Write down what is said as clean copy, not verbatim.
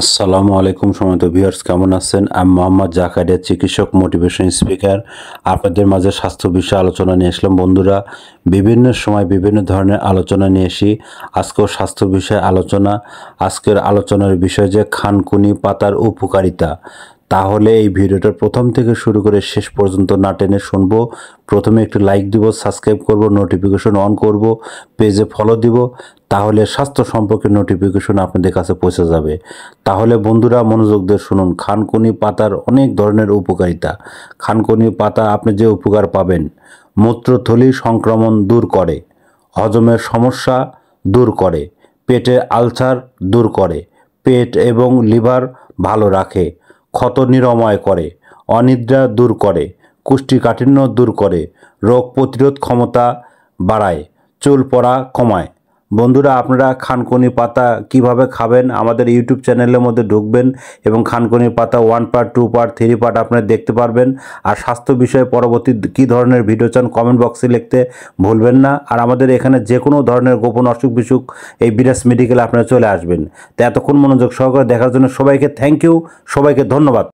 আসসালামু আলাইকুম সম্মানিত ভিউয়ার্স, কেমন আছেন? আমি মোহাম্মদ জাকারিয়া, চিকিৎসক, মোটিভেশন স্পিকার। আপনাদের মাঝে স্বাস্থ্য বিষয়ে আলোচনা নিয়ে আসলাম। বন্ধুরা, বিভিন্ন সময় বিভিন্ন ধরনের আলোচনা নিয়ে আসি। আজকেও স্বাস্থ্য বিষয়ে আলোচনা। আজকের আলোচনার বিষয় যে খানকুনি পাতার উপকারিতা। তাহলে এই ভিডিওটা প্রথম থেকে শুরু করে শেষ পর্যন্ত না টেনে শুনবো। প্রথমে একটু লাইক দিব, সাবস্ক্রাইব করব, নোটিফিকেশন অন করব, পেজে ফলো দিব। তাহলে স্বাস্থ্য সম্পর্কে নোটিফিকেশন আপনাদের কাছে পৌঁছে যাবে। তাহলে বন্ধুরা মনোযোগ দিয়ে শুনুন। খানকুনি পাতার অনেক ধরনের উপকারিতা। খানকুনি পাতা আপনি যে উপকার পাবেন: মূত্রথলি সংক্রমণ দূর করে, হজমের সমস্যা দূর করে, পেটে আলসার দূর করে, পেট এবং লিভার ভালো রাখে, ক্ষত নিরাময় করে, অনিদ্রা দূর করে, কোষ্ঠীকাঠিন্য দূর করে, রোগ প্রতিরোধ ক্ষমতা বাড়ায়, চুল পড়া কমায়। বন্ধুরা, আপনারা খানকুনি পাতা কিভাবে খাবেন আমাদের ইউটিউব চ্যানেলের মধ্যে ঢুকবেন এবং খানকুনি পাতা 1 পার্ট, 2 পার্ট, 3 পার্ট আপনারা দেখতে পারবেন। আর স্বাস্থ্য বিষয়ে পরবর্তী কী ধরনের ভিডিও চান কমেন্ট বক্সে লিখতে ভুলবেন না। আর আমাদের এখানে যে কোনো ধরনের গোপন অসুখ বিসুখ এই বিরাজ মেডিকেলে আপনারা চলে আসবেন। তো এতক্ষণ মনোযোগ সহকারে দেখার জন্য সবাইকে থ্যাংক ইউ, সবাইকে ধন্যবাদ।